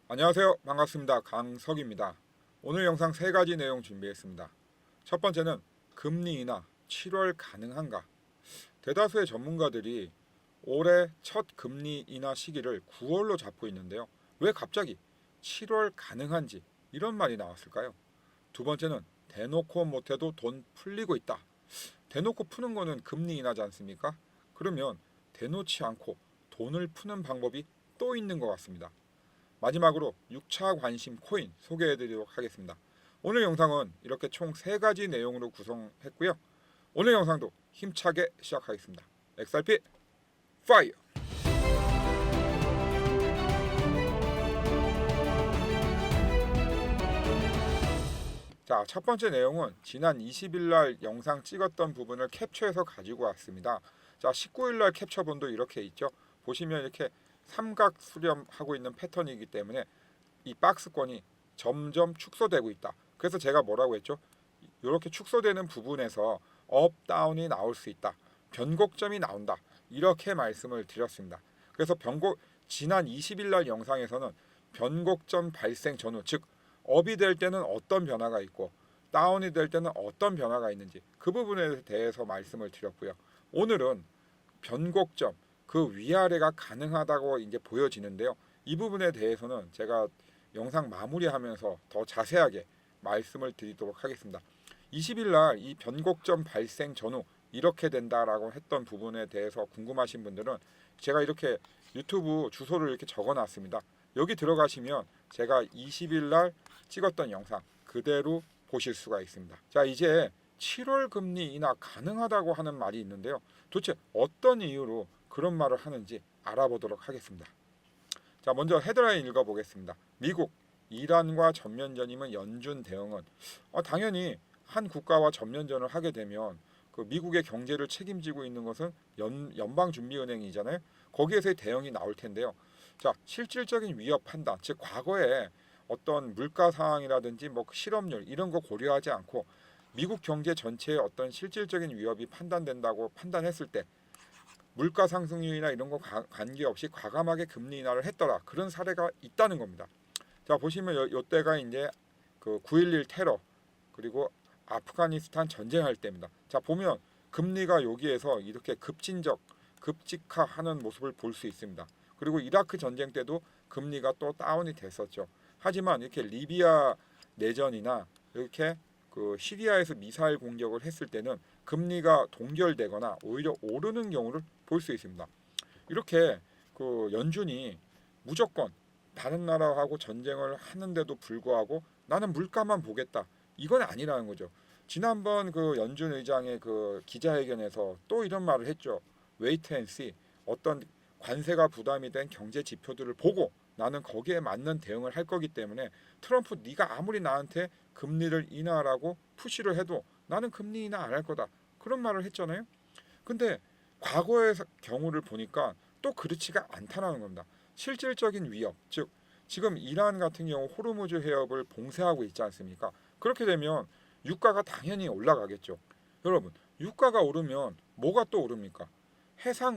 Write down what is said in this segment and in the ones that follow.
안녕하세요. 반갑습니다. 강석입니다. 오늘 영상 세 가지 내용 준비했습니다. 첫 번째는 금리 인하 7월 가능한가? 대다수의 전문가들이 올해 첫 금리 인하 시기를 9월로 잡고 있는데요. 왜 갑자기 7월 가능한지 이런 말이 나왔을까요? 두 번째는 대놓고 못해도 돈 풀리고 있다. 대놓고 푸는 거는 금리 인하지 않습니까? 그러면 대놓지 않고 돈을 푸는 방법이 또 있는 것 같습니다. 마지막으로 6차 관심 코인 소개해드리도록 하겠습니다. 오늘 영상은 이렇게 총 3가지 내용으로 구성했고요. 오늘 영상도 힘차게 시작하겠습니다. XRP 파이어! 자, 첫 번째 내용은 지난 20일 날 영상 찍었던 부분을 캡처해서 가지고 왔습니다. 자, 19일 날 캡처본도 이렇게 있죠. 보시면 이렇게 삼각 수렴하고 있는 패턴이기 때문에 이 박스권이 점점 축소되고 있다. 그래서 제가 뭐라고 했죠? 이렇게 축소되는 부분에서 업, 다운이 나올 수 있다. 변곡점이 나온다. 이렇게 말씀을 드렸습니다. 그래서 지난 20일 날 영상에서는 변곡점 발생 전후, 즉 업이 될 때는 어떤 변화가 있고 다운이 될 때는 어떤 변화가 있는지 그 부분에 대해서 말씀을 드렸고요. 오늘은 변곡점, 그 위아래가 가능하다고 이제 보여지는데요. 이 부분에 대해서는 제가 영상 마무리하면서 더 자세하게 말씀을 드리도록 하겠습니다. 20일 날 이 변곡점 발생 전후 이렇게 된다라고 했던 부분에 대해서 궁금하신 분들은 제가 이렇게 유튜브 주소를 이렇게 적어놨습니다. 여기 들어가시면 제가 20일 날 찍었던 영상 그대로 보실 수가 있습니다. 자, 이제 7월 금리 인하 가능하다고 하는 말이 있는데요. 도대체 어떤 이유로 그런 말을 하는지 알아보도록 하겠습니다. 자, 먼저 헤드라인 읽어보겠습니다. 미국, 이란과 전면전이면 연준 대응은 당연히 한 국가와 전면전을 하게 되면 그 미국의 경제를 책임지고 있는 것은 연방준비은행이잖아요. 거기에서의 대응이 나올 텐데요. 자, 실질적인 위협 판단, 즉 과거에 어떤 물가 상황이라든지 뭐 실업률 이런 거 고려하지 않고 미국 경제 전체의 어떤 실질적인 위협이 판단된다고 판단했을 때 물가 상승률이나 이런 거 관계없이 과감하게 금리 인하를 했더라. 그런 사례가 있다는 겁니다. 자, 보시면 요때가 이제 그 9.11 테러 그리고 아프가니스탄 전쟁할 때입니다. 자, 보면 금리가 여기에서 이렇게 급직하하는 모습을 볼 수 있습니다. 그리고 이라크 전쟁 때도 금리가 또 다운이 됐었죠. 하지만 이렇게 리비아 내전이나 이렇게 그 시리아에서 미사일 공격을 했을 때는 금리가 동결되거나 오히려 오르는 경우를 볼 수 있습니다. 이렇게 그 연준이 무조건 다른 나라하고 전쟁을 하는데도 불구하고 나는 물가만 보겠다. 이건 아니라는 거죠. 지난번 그 연준 의장의 그 기자회견에서 또 이런 말을 했죠. 웨이트 앤 씨. 어떤 관세가 부담이 된 경제 지표들을 보고 나는 거기에 맞는 대응을 할 거기 때문에 트럼프 네가 아무리 나한테 금리를 인하라고 푸시를 해도 나는 금리 인하 안 할 거다. 그런 말을 했잖아요. 근데 과거의 경우를 보니까 또 그렇지가 않다는 겁니다. 실질적인 위협, 즉 지금 이란 같은 경우 호르무즈 해협을 봉쇄하고 있지 않습니까? 그렇게 되면 유가가 당연히 올라가겠죠. 여러분, 유가가 오르면 뭐가 또 오릅니까? 해상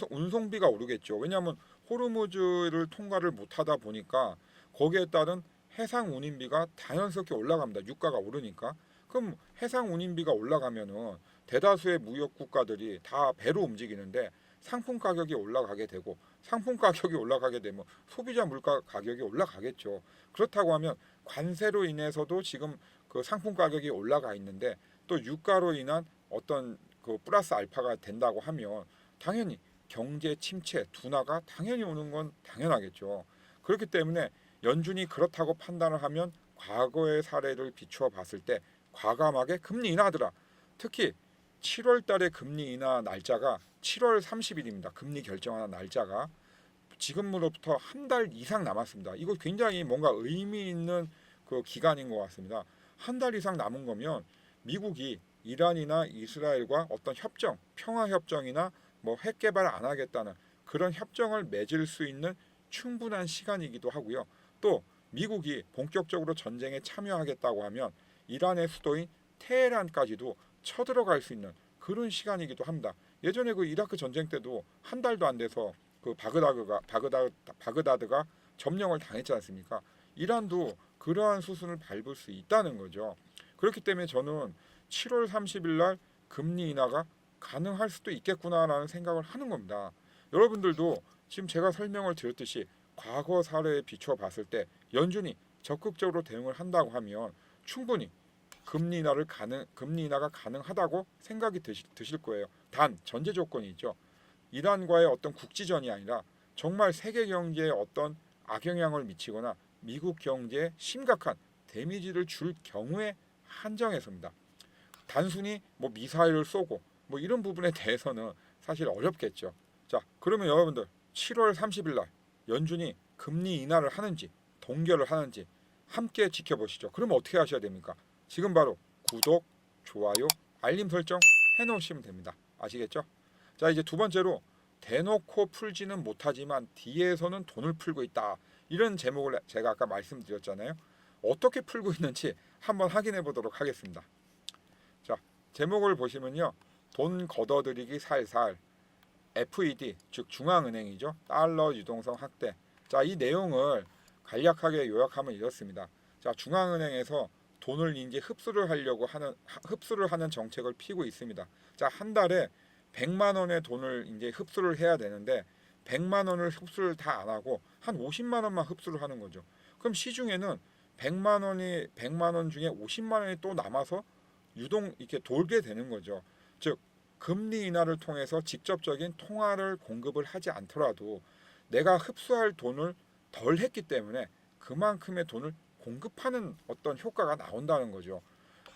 운송비가 오르겠죠. 왜냐하면 호르무즈를 통과를 못하다 보니까 거기에 따른 해상 운임비가 자연스럽게 올라갑니다. 유가가 오르니까. 그럼 해상 운임비가 올라가면은 대다수의 무역 국가들이 다 배로 움직이는데 상품 가격이 올라가게 되고 상품 가격이 올라가게 되면 소비자 물가 가격이 올라가겠죠. 그렇다고 하면 관세로 인해서도 지금 그 상품 가격이 올라가 있는데 또 유가로 인한 어떤 그 플러스 알파가 된다고 하면 당연히 경제 침체, 둔화가 당연히 오는 건 당연하겠죠. 그렇기 때문에 연준이 그렇다고 판단을 하면 과거의 사례를 비추어 봤을 때 과감하게 금리 인하하더라. 특히 7월 달에 금리 인하 날짜가 7월 30일입니다. 금리 결정하는 날짜가 지금으로부터 한 달 이상 남았습니다. 이거 굉장히 뭔가 의미 있는 그 기간인 것 같습니다. 한 달 이상 남은 거면 미국이 이란이나 이스라엘과 어떤 협정, 평화 협정이나 뭐 핵 개발 안 하겠다는 그런 협정을 맺을 수 있는 충분한 시간이기도 하고요. 또 미국이 본격적으로 전쟁에 참여하겠다고 하면 이란의 수도인 테헤란까지도 쳐들어갈 수 있는 그런 시간이기도 합니다. 예전에 그 이라크 전쟁 때도 한 달도 안 돼서 그 바그다드가 점령을 당했지 않습니까? 이란도 그러한 수순을 밟을 수 있다는 거죠. 그렇기 때문에 저는 7월 30일 날 금리 인하가 가능할 수도 있겠구나라는 생각을 하는 겁니다. 여러분들도 지금 제가 설명을 드렸듯이 과거 사례에 비춰 봤을 때 연준이 적극적으로 대응을 한다고 하면 충분히 금리 인하가 가능하다고 생각이 드실 거예요. 단 전제 조건이 있죠. 이란과의 어떤 국지전이 아니라 정말 세계 경제에 어떤 악영향을 미치거나 미국 경제에 심각한 데미지를 줄 경우에 한정해서입니다. 단순히 뭐 미사일을 쏘고 뭐 이런 부분에 대해서는 사실 어렵겠죠. 자, 그러면 여러분들 7월 30일 날 연준이 금리 인하를 하는지 동결을 하는지 함께 지켜보시죠. 그럼 어떻게 하셔야 됩니까? 지금 바로 구독, 좋아요, 알림 설정 해놓으시면 됩니다. 아시겠죠? 자, 이제 두 번째로 대놓고 풀지는 못하지만 뒤에서는 돈을 풀고 있다. 이런 제목을 제가 아까 말씀드렸잖아요. 어떻게 풀고 있는지 한번 확인해 보도록 하겠습니다. 자, 제목을 보시면요. 돈 걷어들이기 살살 FED, 즉 중앙은행이죠. 달러 유동성 확대. 자, 이 내용을 간략하게 요약하면 이렇습니다. 자, 중앙은행에서 돈을 이제 흡수를 하는 정책을 피고 있습니다. 자, 한 달에 100만 원의 돈을 이제 흡수를 해야 되는데 100만 원을 흡수를 다 안 하고 한 50만 원만 흡수를 하는 거죠. 그럼 시중에는 100만 원 중에 50만 원이 또 남아서 유동 이렇게 돌게 되는 거죠. 즉 금리 인하를 통해서 직접적인 통화를 공급을 하지 않더라도 내가 흡수할 돈을 덜 했기 때문에 그만큼의 돈을 공급하는 어떤 효과가 나온다는 거죠.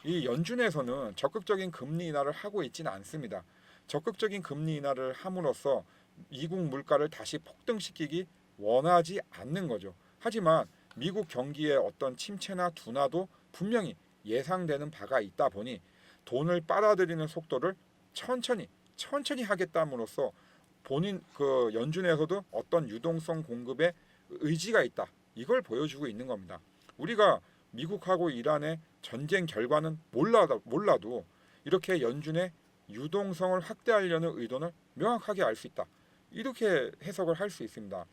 이 연준에서는 적극적인 금리 인하를 하고 있지는 않습니다. 적극적인 금리 인하를 함으로써 미국 물가를 다시 폭등시키기 원하지 않는 거죠. 하지만 미국 경기의 어떤 침체나 둔화도 분명히 예상되는 바가 있다 보니 돈을 빨아들이는 속도를 천천히 하겠다므로써 본인 그 연준에서도 어떤 유동성 공급에 의지가 있다. 이걸 보여주고 있는 겁니다. 우리가 미국하고 이란의 전쟁 결과는 몰라도 이렇게 연준의 유동성을 확대하려는 의도는 명확하게 알 수 있다. 이렇게 해석을 할 수 있습니다.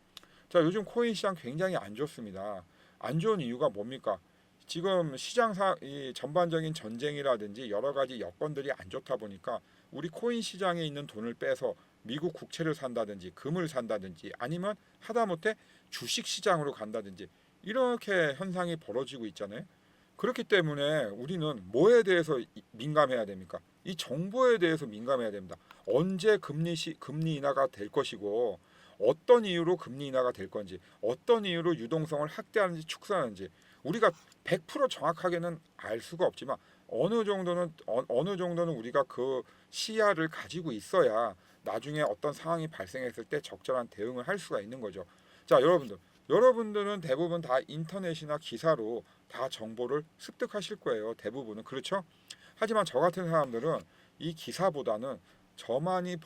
자, 요즘 코인 시장 굉장히 안 좋습니다. 안 좋은 이유가 뭡니까? 지금 이 전반적인 전쟁이라든지 여러 가지 여건들이 안 좋다 보니까 우리 코인 시장에 있는 돈을 빼서 미국 국채를 산다든지 금을 산다든지 아니면 하다못해 주식 시장으로 간다든지 이렇게 현상이 벌어지고 있잖아요. 그렇기 때문에 우리는 뭐에 대해서 민감해야 됩니까? 이 정보에 대해서 민감해야 됩니다. 언제 금리 인하가 될 것이고 어떤 이유로 금리 인하가 될 건지 어떤 이유로 유동성을 확대하는지 축소하는지 우리가 100% 정확하게는 알 수가 없지만 어느 정도는 우리가 그 시야를 가지고 있어야 나중에 어떤 상황이 발생했을 때 적절한 대응을 할 수가 있는 거죠. 자, 여러분들은 대부분 다 인터넷이나 기사로 다 정보를 습득하실 거예요. 대부분은 그렇죠? 하지만 저 같은 사람들은 이 기사보다는 저만이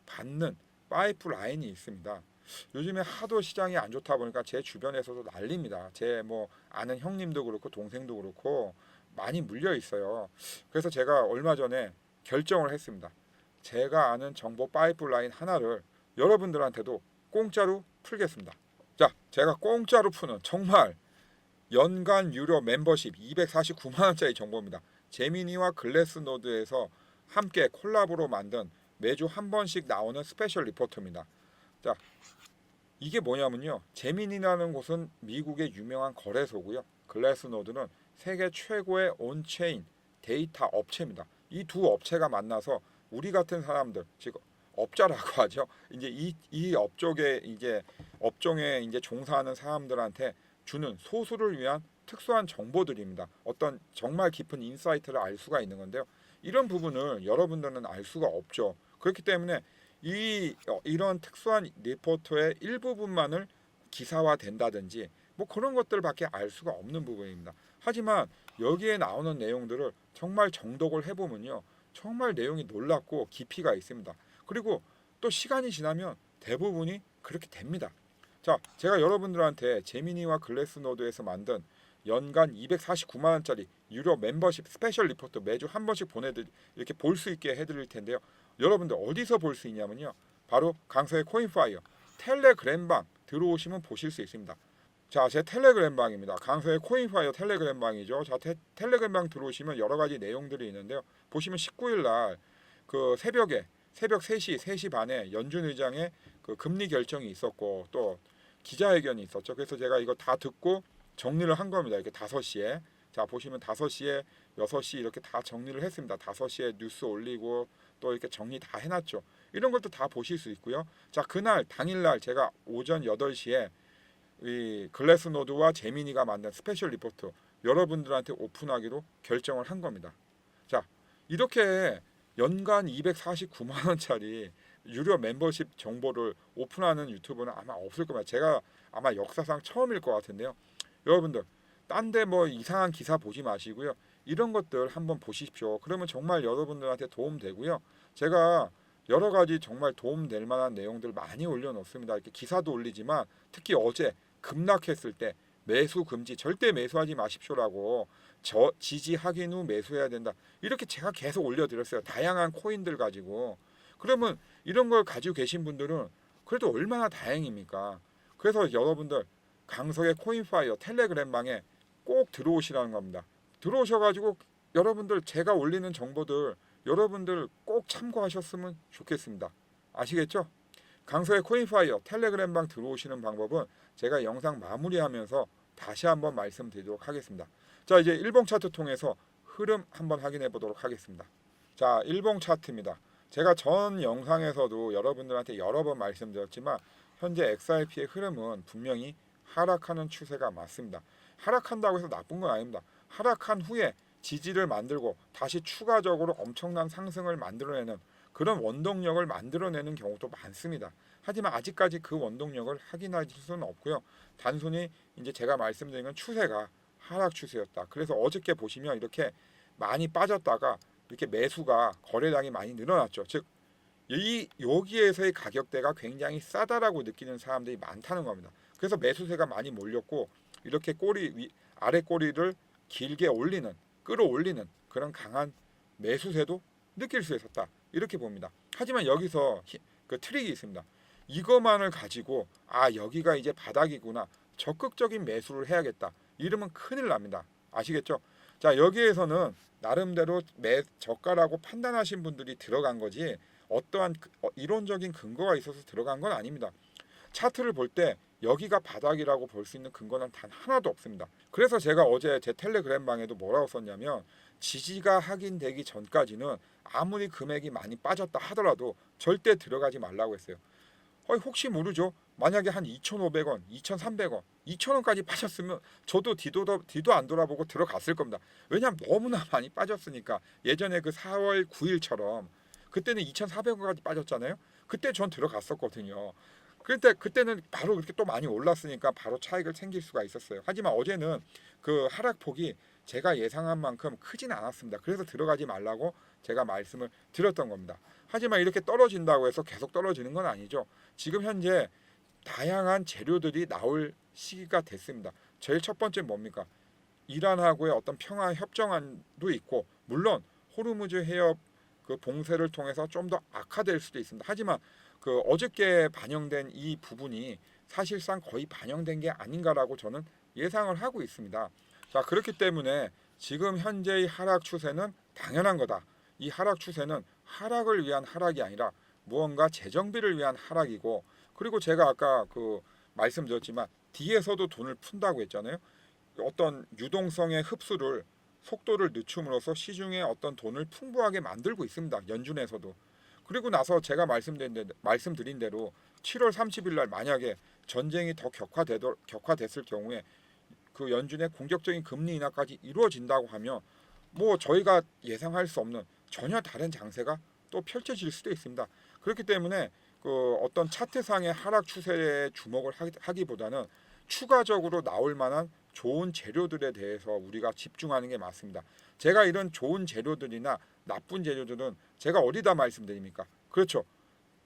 받는 파이프라인이 있습니다. 요즘에 하도 시장이 안 좋다 보니까 제 주변에서도 난립니다. 제 뭐 아는 형님도 그렇고 동생도 그렇고 많이 물려 있어요. 그래서 제가 얼마 전에 결정을 했습니다. 제가 아는 정보 파이프라인 하나를 여러분들한테도 공짜로 풀겠습니다. 자, 제가 공짜로 푸는 정말 연간 유료 멤버십 249만 원짜리 정보입니다. 제미니와 글래스노드에서 함께 콜라보로 만든 매주 한 번씩 나오는 스페셜 리포트입니다. 자, 이게 뭐냐면요. 제미니라는 곳은 미국의 유명한 거래소고요. 글래스노드는 세계 최고의 온체인 데이터 업체입니다. 이 두 업체가 만나서 우리 같은 사람들, 즉 업자라고 하죠. 이제 이 업종에 이제 종사하는 사람들한테 주는 소수를 위한 특수한 정보들입니다. 어떤 정말 깊은 인사이트를 알 수가 있는 건데요. 이런 부분을 여러분들은 알 수가 없죠. 그렇기 때문에 이런 특수한 리포트의 일부분만을 기사화된다든지 뭐 그런 것들밖에 알 수가 없는 부분입니다. 하지만 여기에 나오는 내용들을 정말 정독을 해보면요. 정말 내용이 놀랍고 깊이가 있습니다. 그리고 또 시간이 지나면 대부분이 그렇게 됩니다. 자, 제가 여러분들한테 제미니와 글래스노드에서 만든 연간 249만 원짜리 유료 멤버십 스페셜 리포트 매주 한 번씩 이렇게 볼 수 있게 해드릴 텐데요. 여러분들 어디서 볼 수 있냐면요. 바로 강서의 코인파이어 텔레그램방 들어오시면 보실 수 있습니다. 자, 제 텔레그램 방입니다. 강서의 코인파이어 텔레그램 방이죠. 자, 텔레그램 방 들어오시면 여러 가지 내용들이 있는데요. 보시면 19일 날 그 새벽 3시 반에 연준 의장의 그 금리 결정이 있었고 또 기자회견이 있었죠. 그래서 제가 이거 다 듣고 정리를 한 겁니다. 이렇게 5시에. 자, 보시면 5시에 6시 이렇게 다 정리를 했습니다. 5시에 뉴스 올리고 또 이렇게 정리 다 해놨죠. 이런 것도 다 보실 수 있고요. 자, 그날 당일날 제가 오전 8시에 이 글래스노드와 제미니가 만든 스페셜 리포트 여러분들한테 오픈하기로 결정을 한 겁니다. 자, 이렇게 연간 249만 원짜리 유료 멤버십 정보를 오픈하는 유튜브는 아마 없을 겁니다. 제가 아마 역사상 처음일 것 같은데요. 여러분들 딴 데 뭐 이상한 기사 보지 마시고요. 이런 것들 한번 보십시오. 그러면 정말 여러분들한테 도움 되고요. 제가 여러 가지 정말 도움 될 만한 내용들 많이 올려놓습니다. 이렇게 기사도 올리지만 특히 어제 급락했을 때 매수 금지, 절대 매수하지 마십시오라고 지지 확인 후 매수해야 된다. 이렇게 제가 계속 올려드렸어요. 다양한 코인들 가지고. 그러면 이런 걸 가지고 계신 분들은 그래도 얼마나 다행입니까? 그래서 여러분들 강석의 코인파이어 텔레그램 방에 꼭 들어오시라는 겁니다. 들어오셔가지고 여러분들 제가 올리는 정보들 여러분들 꼭 참고하셨으면 좋겠습니다. 아시겠죠? 강서의 코인파이어 텔레그램 방 들어오시는 방법은 제가 영상 마무리하면서 다시 한번 말씀드리도록 하겠습니다. 자, 이제 일봉 차트 통해서 흐름 한번 확인해 보도록 하겠습니다. 자, 일봉 차트입니다. 제가 전 영상에서도 여러분들한테 여러 번 말씀드렸지만 현재 XRP의 흐름은 분명히 하락하는 추세가 맞습니다. 하락한다고 해서 나쁜 건 아닙니다. 하락한 후에 지지를 만들고 다시 추가적으로 엄청난 상승을 만들어내는 그런 원동력을 만들어내는 경우도 많습니다. 하지만 아직까지 그 원동력을 확인할 수는 없고요. 단순히 이제 제가 말씀드린 건 추세가 하락 추세였다. 그래서 어저께 보시면 이렇게 많이 빠졌다가 이렇게 매수가 거래량이 많이 늘어났죠. 즉 여기에서의 가격대가 굉장히 싸다라고 느끼는 사람들이 많다는 겁니다. 그래서 매수세가 많이 몰렸고 이렇게 아래 꼬리를 길게 끌어올리는 그런 강한 매수세도 느낄 수 있었다. 이렇게 봅니다. 하지만 여기서 그 트릭이 있습니다. 이것만을 가지고 여기가 이제 바닥이구나. 적극적인 매수를 해야겠다. 이러면 큰일 납니다. 아시겠죠? 자, 여기에서는 나름대로 저가라고 판단하신 분들이 들어간 거지 어떠한 이론적인 근거가 있어서 들어간 건 아닙니다. 차트를 볼 때 여기가 바닥이라고 볼 수 있는 근거는 단 하나도 없습니다. 그래서 제가 어제 제 텔레그램 방에도 뭐라고 썼냐면 지지가 확인되기 전까지는 아무리 금액이 많이 빠졌다 하더라도 절대 들어가지 말라고 했어요. 혹시 모르죠. 만약에 한 2,500원, 2,300원, 2,000원까지 빠졌으면 저도 뒤도 안 돌아보고 들어갔을 겁니다. 왜냐하면 너무나 많이 빠졌으니까. 예전에 그 4월 9일처럼 그때는 2,400원까지 빠졌잖아요. 그때 전 들어갔었거든요. 그때는 바로 그렇게 또 많이 올랐으니까 바로 차익을 챙길 수가 있었어요. 하지만 어제는 그 하락폭이 제가 예상한 만큼 크진 않았습니다. 그래서 들어가지 말라고 제가 말씀을 드렸던 겁니다. 하지만 이렇게 떨어진다고 해서 계속 떨어지는 건 아니죠. 지금 현재 다양한 재료들이 나올 시기가 됐습니다. 제일 첫 번째 뭡니까? 이란하고의 어떤 평화 협정안도 있고 물론 호르무즈 해협 그 봉쇄를 통해서 좀 더 악화될 수도 있습니다. 하지만 그 어저께 반영된 이 부분이 사실상 거의 반영된 게 아닌가라고 저는 예상을 하고 있습니다. 자, 그렇기 때문에 지금 현재의 하락 추세는 당연한 거다. 이 하락 추세는 하락을 위한 하락이 아니라 무언가 재정비를 위한 하락이고 그리고 제가 아까 그 말씀드렸지만 뒤에서도 돈을 푼다고 했잖아요. 어떤 유동성의 흡수를 속도를 늦춤으로써 시중에 어떤 돈을 풍부하게 만들고 있습니다. 연준에서도. 그리고 나서 제가 말씀드린 대로 7월 30일 날 만약에 전쟁이 더 격화됐을 경우에 그 연준의 공격적인 금리 인하까지 이루어진다고 하면 뭐 저희가 예상할 수 없는 전혀 다른 장세가 또 펼쳐질 수도 있습니다. 그렇기 때문에 그 어떤 차트상의 하락 추세에 주목을 하기보다는 추가적으로 나올 만한 좋은 재료들에 대해서 우리가 집중하는 게 맞습니다. 제가 이런 좋은 재료들이나 나쁜 재료들은 제가 어디다 말씀드립니까? 그렇죠.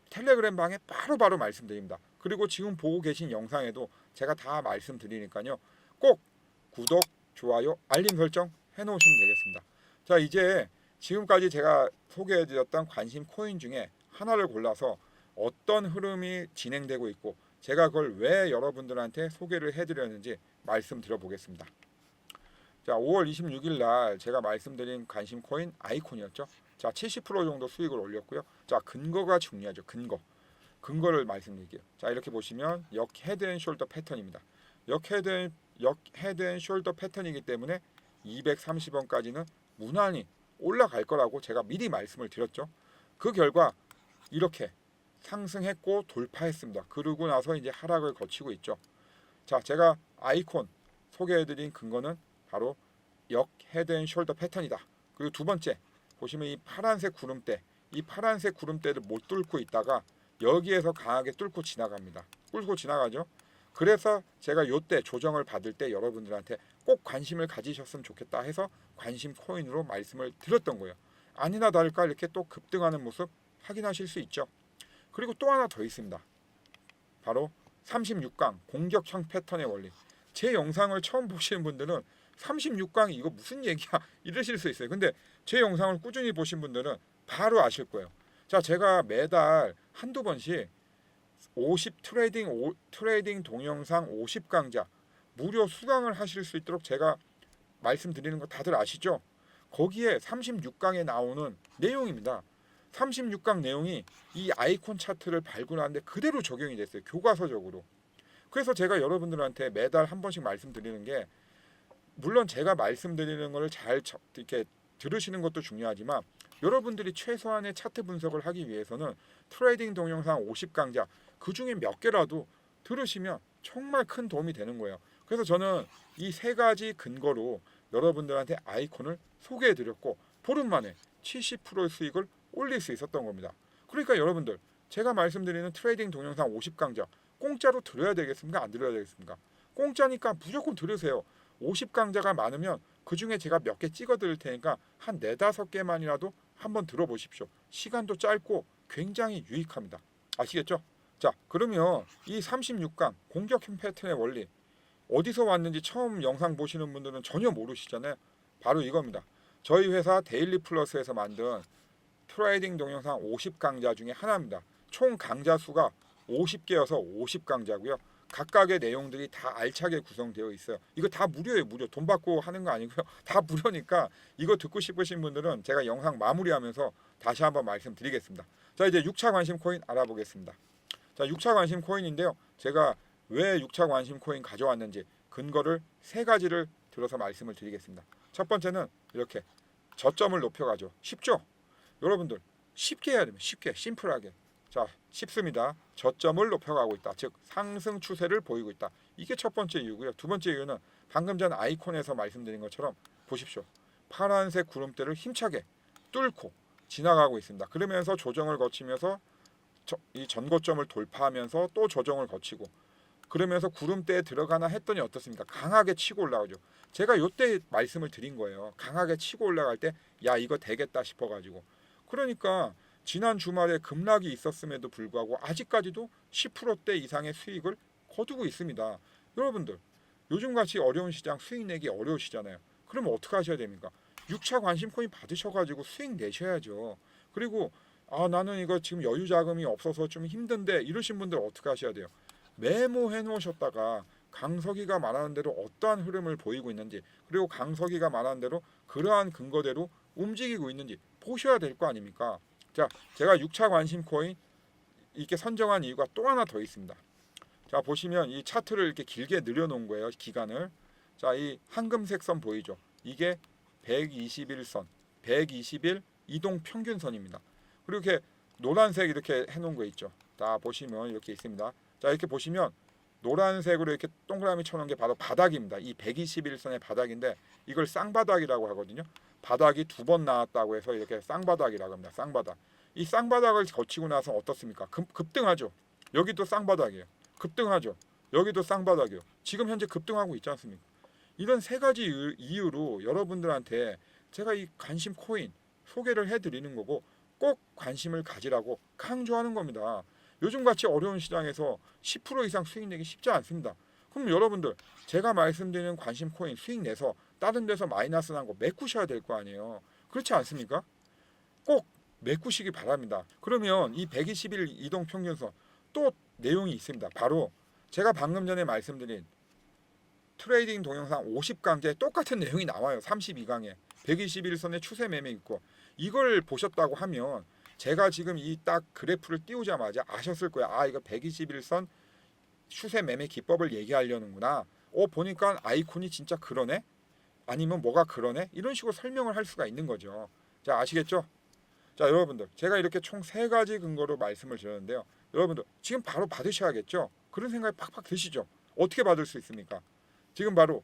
텔레그램 방에 바로바로 말씀드립니다. 그리고 지금 보고 계신 영상에도 제가 다 말씀드리니까요. 꼭 구독, 좋아요, 알림 설정 해놓으시면 되겠습니다. 자, 이제 지금까지 제가 소개해드렸던 관심 코인 중에 하나를 골라서 어떤 흐름이 진행되고 있고 제가 그걸 왜 여러분들한테 소개를 해드렸는지 말씀드려 보겠습니다. 자, 5월 26일 날 제가 말씀드린 관심 코인 아이콘이었죠. 자, 70% 정도 수익을 올렸고요. 자, 근거가 중요하죠. 근거를 말씀드릴게요. 자, 이렇게 보시면 역 헤드 앤 숄더 패턴입니다. 역 헤드 앤 숄더 패턴이기 때문에 230원까지는 무난히 올라갈 거라고 제가 미리 말씀을 드렸죠. 그 결과 이렇게 상승했고 돌파했습니다. 그러고 나서 이제 하락을 거치고 있죠. 자, 제가 아이콘 소개해드린 근거는 바로 역 헤드 앤 숄더 패턴이다. 그리고 두 번째 보시면 이 파란색 구름대를 못 뚫고 있다가 여기에서 강하게 뚫고 지나갑니다. 뚫고 지나가죠. 그래서 제가 요때 조정을 받을 때 여러분들한테 꼭 관심을 가지셨으면 좋겠다 해서 관심 코인으로 말씀을 드렸던 거예요. 아니나 다를까 이렇게 또 급등하는 모습 확인하실 수 있죠. 그리고 또 하나 더 있습니다. 바로 36강 공격형 패턴의 원리. 제 영상을 처음 보시는 분들은 36강 이거 무슨 얘기야 이러실 수 있어요. 근데 제 영상을 꾸준히 보신 분들은 바로 아실 거예요. 자, 제가 매달 한두 번씩 50 트레이딩 동영상 50강좌 무료 수강을 하실 수 있도록 제가 말씀드리는 거 다들 아시죠? 거기에 36강에 나오는 내용입니다. 36강 내용이 이 아이콘 차트를 발굴하는데 그대로 적용이 됐어요. 교과서적으로. 그래서 제가 여러분들한테 매달 한 번씩 말씀드리는 게, 물론 제가 말씀드리는 걸 잘 이렇게 들으시는 것도 중요하지만 여러분들이 최소한의 차트 분석을 하기 위해서는 트레이딩 동영상 50강좌 그 중에 몇 개라도 들으시면 정말 큰 도움이 되는 거예요. 그래서 저는 이 세 가지 근거로 여러분들한테 아이콘을 소개해 드렸고 보름 만에 70%의 수익을 올릴 수 있었던 겁니다. 그러니까 여러분들, 제가 말씀드리는 트레이딩 동영상 50강좌 공짜로 들어야 되겠습니까? 안 들어야 되겠습니까? 공짜니까 무조건 들으세요. 50강좌가 많으면 그 중에 제가 몇 개 찍어 드릴 테니까 한 4, 5개만이라도 한번 들어보십시오. 시간도 짧고 굉장히 유익합니다. 아시겠죠? 자, 그러면 이 36강 공격형 패턴의 원리 어디서 왔는지 처음 영상 보시는 분들은 전혀 모르시잖아요. 바로 이겁니다. 저희 회사 데일리 플러스에서 만든 트레이딩 동영상 50강좌 중에 하나입니다. 총 강좌 수가 50개여서 50강좌고요. 각각의 내용들이 다 알차게 구성되어 있어요. 이거 다 무료예요. 무료. 돈 받고 하는 거 아니고요. 다 무료니까 이거 듣고 싶으신 분들은 제가 영상 마무리하면서 다시 한번 말씀드리겠습니다. 자, 이제 6차 관심 코인 알아보겠습니다. 자, 6차 관심 코인인데요. 제가 왜 6차 관심 코인 가져왔는지 근거를 세 가지를 들어서 말씀을 드리겠습니다. 첫 번째는 이렇게 저점을 높여가죠. 쉽죠? 여러분들 쉽게 해야 됩니다. 쉽게, 심플하게. 자, 쉽습니다. 저점을 높여가고 있다. 즉 상승 추세를 보이고 있다. 이게 첫 번째 이유고요. 두 번째 이유는 방금 전 아이콘에서 말씀드린 것처럼 보십시오. 파란색 구름대를 힘차게 뚫고 지나가고 있습니다. 그러면서 조정을 거치면서 이 전고점을 돌파하면서 또 조정을 거치고 그러면서 구름대에 들어가나 했더니 어떻습니까? 강하게 치고 올라가죠. 제가 이때 말씀을 드린 거예요. 강하게 치고 올라갈 때 야 이거 되겠다 싶어가지고. 그러니까 지난 주말에 급락이 있었음에도 불구하고 아직까지도 10%대 이상의 수익을 거두고 있습니다. 여러분들 요즘같이 어려운 시장 수익 내기 어려우시잖아요. 그러면 어떻게 하셔야 됩니까? 6차 관심 코인 받으셔가지고 수익 내셔야죠. 그리고 나는 이거 지금 여유 자금이 없어서 좀 힘든데 이러신 분들 어떻게 하셔야 돼요? 메모해 놓으셨다가 강석이가 말하는 대로 어떠한 흐름을 보이고 있는지, 그리고 강석이가 말하는 대로 그러한 근거대로 움직이고 있는지 보셔야 될 거 아닙니까? 자, 제가 6차 관심 코인 이렇게 선정한 이유가 또 하나 더 있습니다. 자, 보시면 이 차트를 이렇게 길게 늘려놓은 거예요. 기간을. 자, 이 황금색 선 보이죠? 이게 121선, 120일 이동 평균선입니다. 그리고 이렇게 노란색 이렇게 해놓은 거 있죠? 자, 보시면 이렇게 있습니다. 자, 이렇게 보시면 노란색으로 이렇게 동그라미 쳐놓은 게 바로 바닥입니다. 이 121선의 바닥인데 이걸 쌍바닥이라고 하거든요. 바닥이 두 번 나왔다고 해서 이렇게 쌍바닥이라고 합니다. 쌍바닥. 이 쌍바닥을 거치고 나서 어떻습니까? 급등하죠. 여기도 쌍바닥이에요. 급등하죠. 여기도 쌍바닥이에요. 지금 현재 급등하고 있지 않습니까? 이런 세 가지 이유로 여러분들한테 제가 이 관심 코인 소개를 해드리는 거고 꼭 관심을 가지라고 강조하는 겁니다. 요즘같이 어려운 시장에서 10% 이상 수익 내기 쉽지 않습니다. 그럼 여러분들 제가 말씀드리는 관심 코인 수익 내서 다른 데서 마이너스 난 거 메꾸셔야 될 거 아니에요. 그렇지 않습니까? 꼭 메꾸시기 바랍니다. 그러면 이 120일 이동 평균선 또 내용이 있습니다. 바로 제가 방금 전에 말씀드린 트레이딩 동영상 50강제 똑같은 내용이 나와요. 32강에 121선의 추세 매매 있고, 이걸 보셨다고 하면 제가 지금 이 딱 그래프를 띄우자마자 아셨을 거예요. 아, 이거 121선 추세 매매 기법을 얘기하려는구나. 보니까 아이콘이 진짜 그러네? 아니면 뭐가 그러네? 이런 식으로 설명을 할 수가 있는 거죠. 자, 아시겠죠? 자, 여러분들, 제가 이렇게 총 3가지 근거로 말씀을 드렸는데요. 여러분들 지금 바로 받으셔야겠죠? 그런 생각이 팍팍 드시죠? 어떻게 받을 수 있습니까? 지금 바로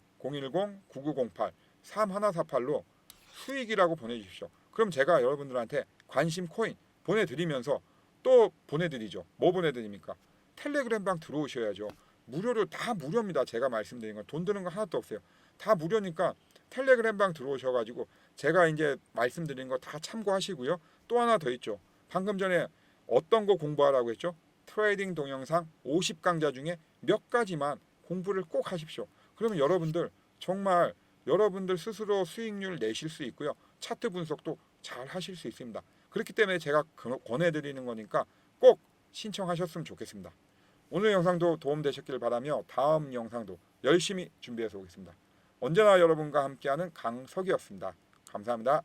010-9908-3148로 수익이라고 보내주십시오. 그럼 제가 여러분들한테 관심 코인 보내드리면서 또 보내드리죠. 뭐 보내드립니까? 텔레그램방 들어오셔야죠. 무료로, 다 무료입니다. 제가 말씀드린 건 돈 드는 거 하나도 없어요. 다 무료니까 텔레그램방 들어오셔가지고 제가 이제 말씀드린 거 다 참고하시고요. 또 하나 더 있죠. 방금 전에 어떤 거 공부하라고 했죠? 트레이딩 동영상 50강좌 중에 몇 가지만 공부를 꼭 하십시오. 그러면 여러분들 정말 여러분들 스스로 수익률 내실 수 있고요. 차트 분석도 잘 하실 수 있습니다. 그렇기 때문에 제가 권해드리는 거니까 꼭 신청하셨으면 좋겠습니다. 오늘 영상도 도움되셨길 바라며 다음 영상도 열심히 준비해서 오겠습니다. 언제나 여러분과 함께하는 강석이었습니다. 감사합니다.